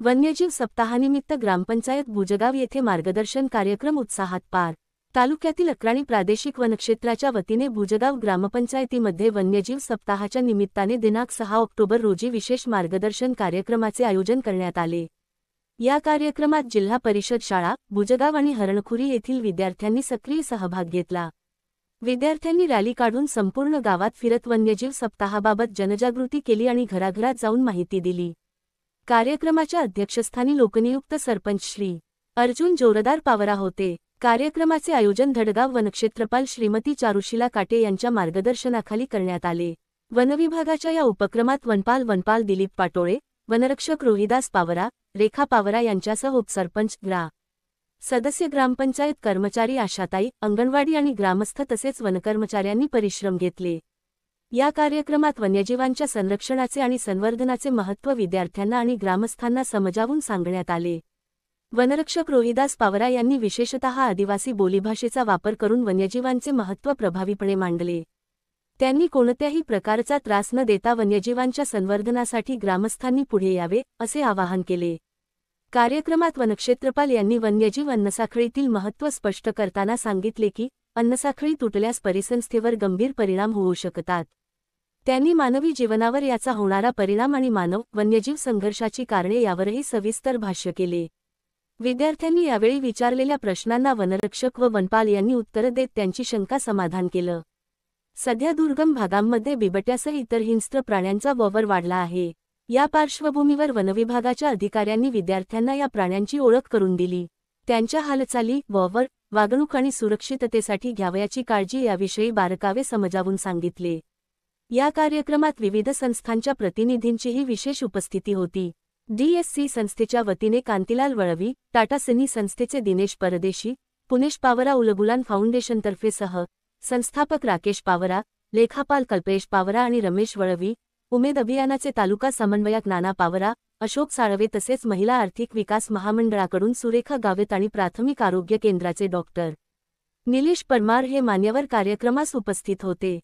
वन्यजीव सप्ताहानिमित्त ग्रामपंचायत भुजगाव येथे मार्गदर्शन कार्यक्रम उत्साहात पार। तालुक्यातील अक्राणी प्रादेशिक वनक्षेत्राच्या वतीने भुजगाव ग्रामपंचायतीमध्ये वन्यजीव सप्ताहाच्या निमित्ताने दिनांक 6 ऑक्टोबर रोजी विशेष मार्गदर्शन कार्यक्रमाचे आयोजन करण्यात आले। या कार्यक्रमात जिल्हा परिषद शाळा भुजगाव आणि हरणखुरी येथील विद्यार्थ्यांनी सक्रिय सहभाग घेतला। विद्यार्थ्यांनी रॅली काढून संपूर्ण गावात फिरत वन्यजीव सप्ताहाबाबत जनजागृती केली आणि घराघरात जाऊन माहिती दिली। कार्यक्रमाच्या अध्यक्षस्थानी लोकनियुक्त सरपंच श्री अर्जुन जोरदार पावरा होते। कार्यक्रमाचे आयोजन धडगाव वनक्षेत्रपाल श्रीमती चारुशीला काटे यांच्या मार्गदर्शनाखाली करण्यात आले। वनविभागाच्या या उपक्रमात वनपाल दिलीप पाटोळे, वनरक्षक रोहिदास पावरा, रेखा पावरा यांच्यासह उपसरपंच सदस्य ग्रामपंचायत कर्मचारी आशाताई, अंगणवाडी आणि ग्रामस्थ तसेच वनकर्मचाऱ्यांनी परिश्रम घेतले। या कार्यक्रमात वन्यजीवांच्या संरक्षणाचे आणि संवर्धनाचे महत्त्व विद्यार्थ्यांना आणि ग्रामस्थांना समजावून सांगण्यात आले। वनरक्षक रोहिदास पावरा यांनी विशेषतः आदिवासी बोलीभाषेचा वापर करून वन्यजीवांचे महत्त्व प्रभावीपणे मांडले। त्यांनी कोणत्याही प्रकारचा त्रास न देता वन्यजीवांच्या संवर्धनासाठी ग्रामस्थांनी पुढे यावे असे आवाहन केले। कार्यक्रमात वनक्षेत्रपाल यांनी वन्यजीव अन्नसाखळीतील महत्त्व स्पष्ट करताना सांगितले की अन्नसाखळी तुटल्यास परिसंस्थेवर गंभीर परिणाम होऊ शकतात। त्यांनी मानवी जीवनावर याचा होणारा परिणाम आणि मानव-वन्यजीव संघर्षाची कारणे यावरही सविस्तर भाष्य केले। विद्यार्थ्यांनी यावेळी विचारलेल्या प्रश्नांना वनरक्षक व वनपाल यांनी उत्तरे देत त्यांची शंका समाधान केलं। सध्या दुर्गम भागांमध्ये बिबट्यासह इतर हिंस्त्र प्राण्यांचा वावर वाढला आहे। या पार्श्वभूमीवर वनविभागाच्या अधिकाऱ्यांनी विद्यार्थ्यांना या प्राण्यांची ओळख करून दिली। त्यांच्या हालचाली, वावर, वागणूक आणि सुरक्षिततेसाठी घ्यावयाची काळजी याविषयी बारकावे समजावून सांगितले। या कार्यक्रमात विविध संस्थांच्या प्रतिनिधींचीही विशेष उपस्थिती होती। DSC संस्थेच्या वतीने कांतीलाल वळवी, टाटा सिनी संस्थेचे दिनेश परदेशी, पुनेश पावरा उलगुलान फाउंडेशनतर्फे संस्थापक राकेश पावरा, लेखापाल कल्पेश पावरा आणि रमेश वळवी, उमेद अभियानाचे तालुका समन्वयक नाना पावरा, अशोक साळवे तसेच महिला आर्थिक विकास महामंडळाकडून सुरेखा गावित आणि प्राथमिक आरोग्य केंद्राचे डॉक्टर निलेश परमार हे मान्यवर कार्यक्रमास उपस्थित होते।